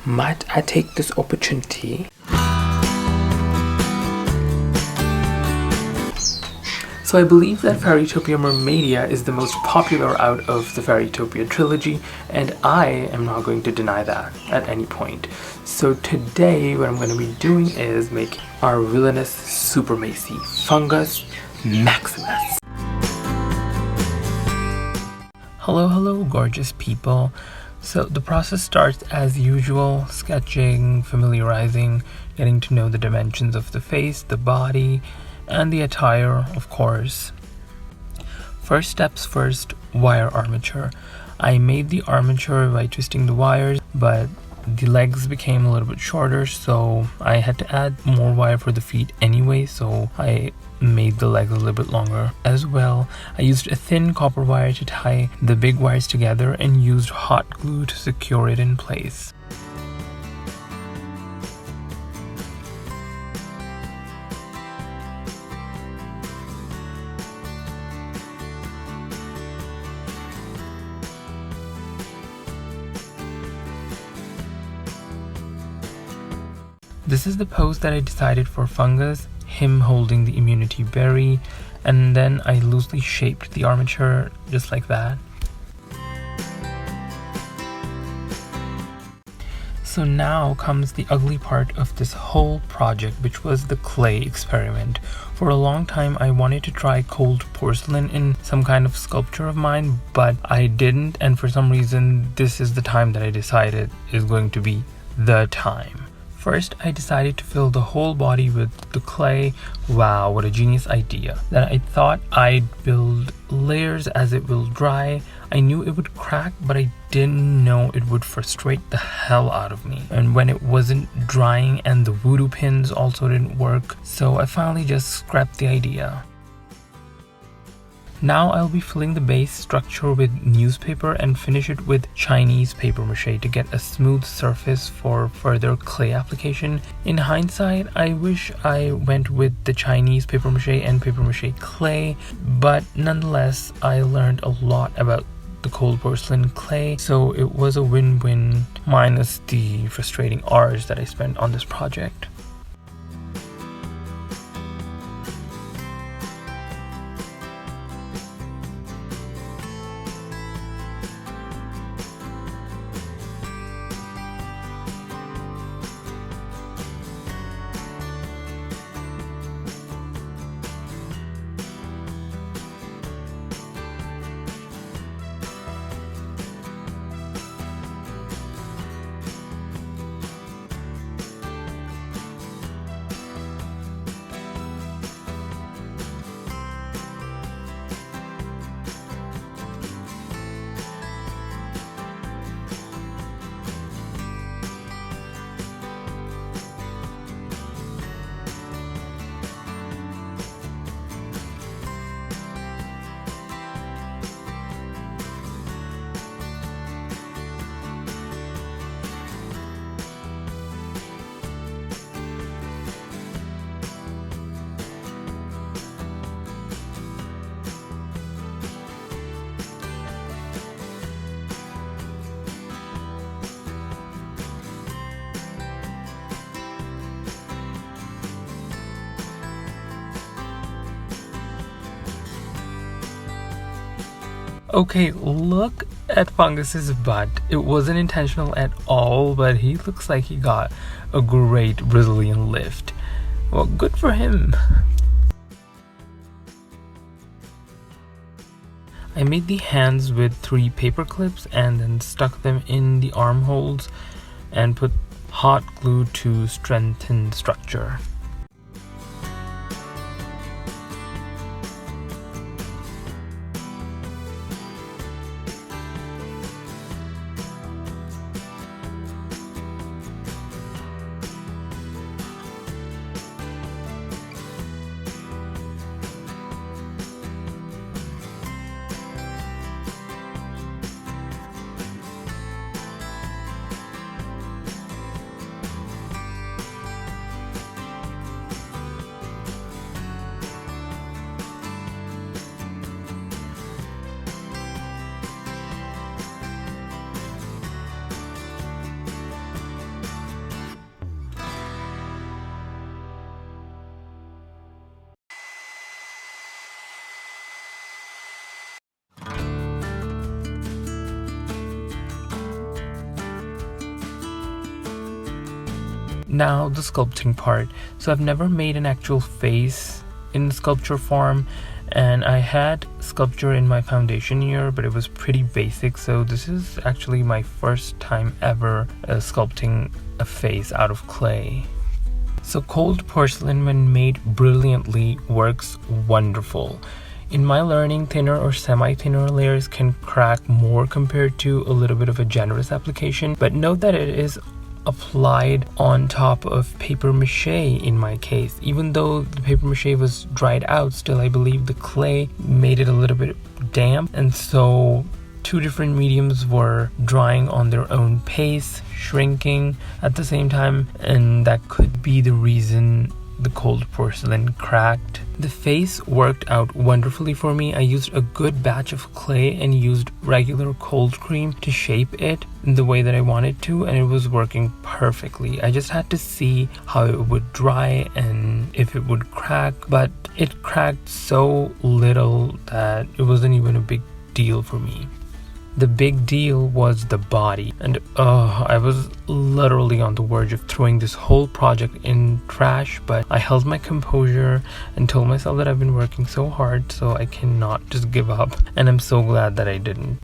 might I take this opportunity. So I believe that Fairytopia Mermaidia is the most popular out of the Fairytopia trilogy, and I am not going to deny that at any point. So today what I'm going to be doing is making our villainous super macy Fungus Maximus. Hello gorgeous people. So the process starts as usual, sketching, familiarizing, getting to know the dimensions of the face, the body, and the attire, of course. First steps first, wire armature. I made the armature by twisting the wires, but the legs became a little bit shorter, so I had to add more wire for the feet anyway, so I made the legs a little bit longer as well. I used a thin copper wire to tie the big wires together and used hot glue to secure it in place. This is the pose that I decided for Fungus, him holding the immunity berry, and then I loosely shaped the armature just like that. So now comes the ugly part of this whole project, which was the clay experiment. For a long time I wanted to try cold porcelain in some kind of sculpture of mine, but I didn't, and for some reason this is the time that I decided is going to be the time. First, I decided to fill the whole body with the clay. Wow, what a genius idea. Then I thought I'd build layers as it will dry. I knew it would crack, but I didn't know it would frustrate the hell out of me. And when it wasn't drying and the voodoo pins also didn't work, so I finally just scrapped the idea. Now I'll be filling the base structure with newspaper and finish it with Chinese paper mache to get a smooth surface for further clay application. In hindsight, I wish I went with the Chinese paper mache and paper mache clay, but nonetheless, I learned a lot about the cold porcelain clay, so it was a win-win minus the frustrating hours that I spent on this project. Okay, look at Fungus's butt. It wasn't intentional at all, but he looks like he got a great Brazilian lift. Well, good for him. I made the hands with 3 paper clips and then stuck them in the armholes and put hot glue to strengthen the structure. Now the sculpting part. So I've never made an actual face in sculpture form, and I had sculpture in my foundation year, but it was pretty basic, so this is actually my first time ever sculpting a face out of clay. So cold porcelain, when made brilliantly, works wonderful. In my learning, thinner or semi-thinner layers can crack more compared to a little bit of a generous application, but note that it is applied on top of paper mache in my case. Even though the paper mache was dried out, still I believe the clay made it a little bit damp, and so two different mediums were drying on their own pace, shrinking at the same time, and that could be the reason the cold porcelain cracked. The face worked out wonderfully for me. I used a good batch of clay and used regular cold cream to shape it in the way that I wanted to, and it was working perfectly. I just had to see how it would dry and if it would crack, but it cracked so little that it wasn't even a big deal for me. The big deal was the body, and I was literally on the verge of throwing this whole project in trash, but I held my composure and told myself that I've been working so hard, so I cannot just give up, and I'm so glad that I didn't.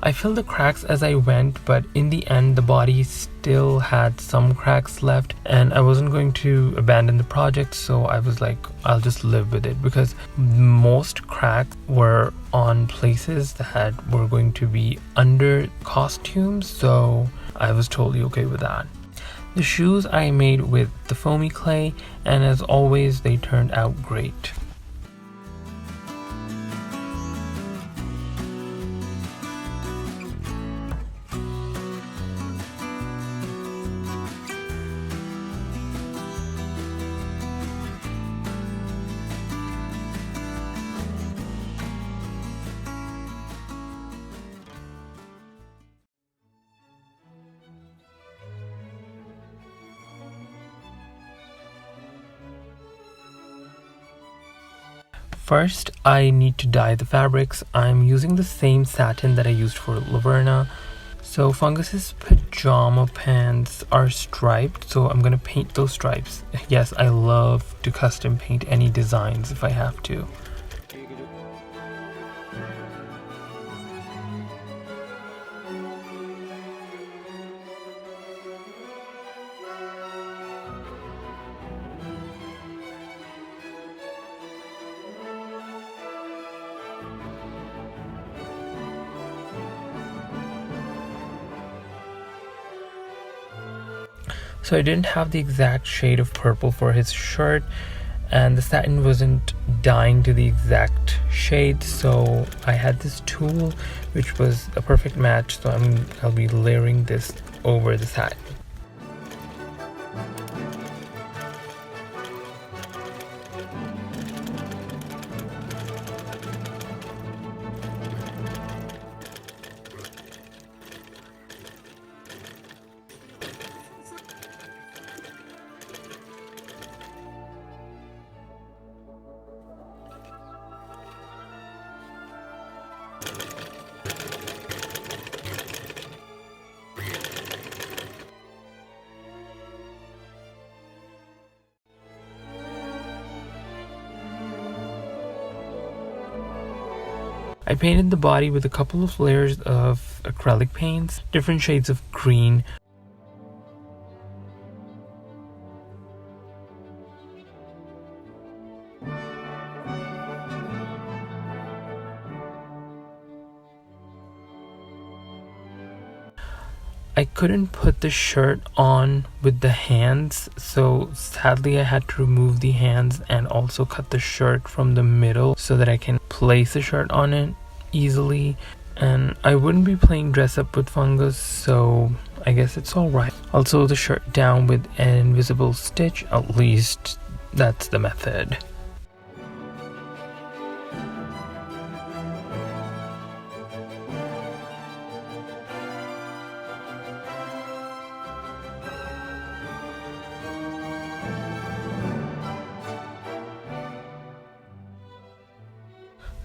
I filled the cracks as I went, but in the end the body still had some cracks left, and I wasn't going to abandon the project, so I was like, I'll just live with it, because most cracks were on places that were going to be under costumes, so I was totally okay with that. The shoes I made with the foamy clay, and as always they turned out great. First, I need to dye the fabrics. I'm using the same satin that I used for Laverna. So Fungus's pajama pants are striped, so I'm gonna paint those stripes. Yes, I love to custom paint any designs if I have to. So I didn't have the exact shade of purple for his shirt, and the satin wasn't dyeing to the exact shade, so I had this tool which was a perfect match, so I'll be layering this over the satin. I painted the body with a couple of layers of acrylic paints, different shades of green. I couldn't put the shirt on with the hands, so sadly I had to remove the hands and also cut the shirt from the middle so that I can place the shirt on it easily. And I wouldn't be playing dress up with Fungus, so I guess it's alright. I'll sew the shirt down with an invisible stitch, at least that's the method.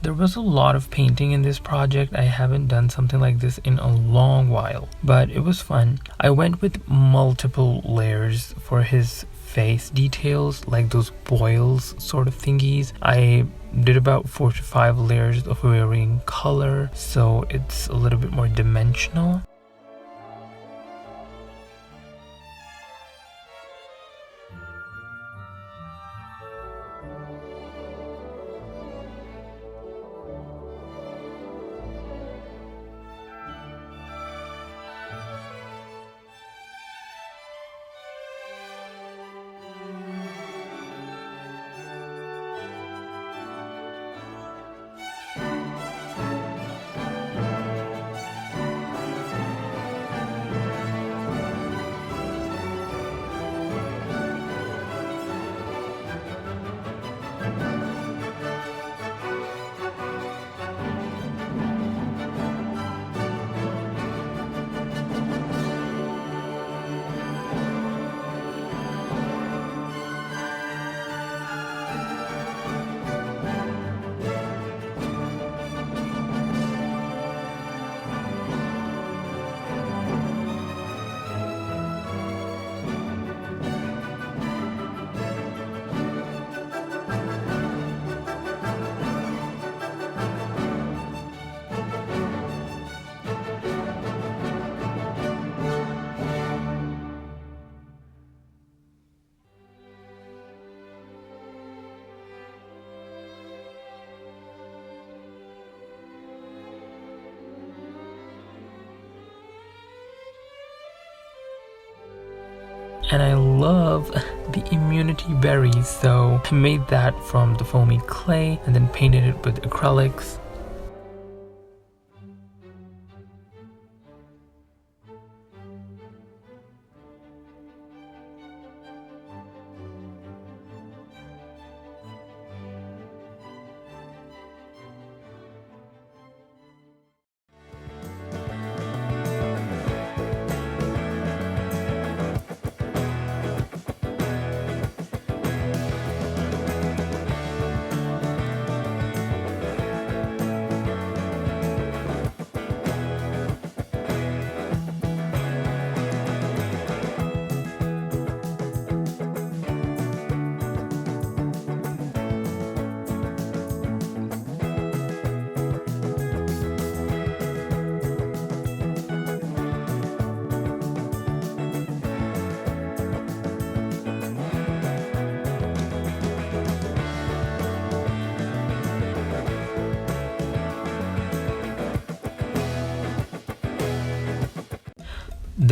There was a lot of painting in this project. I haven't done something like this in a long while, but it was fun. I went with multiple layers for his face details, like those boils sort of thingies. I did about 4 to 5 layers of varying color, so it's a little bit more dimensional. And I love the immunity berries, so I made that from the foamy clay and then painted it with acrylics.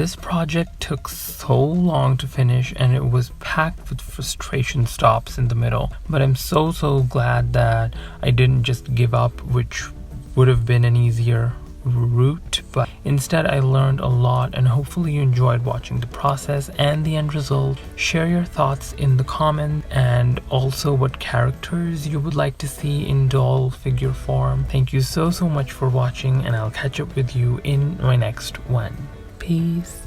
This project took so long to finish and it was packed with frustration stops in the middle, but I'm so glad that I didn't just give up, which would have been an easier route, but instead I learned a lot, and hopefully you enjoyed watching the process and the end result. Share your thoughts in the comments and also what characters you would like to see in doll figure form. Thank you so much for watching, and I'll catch up with you in my next one. Peace.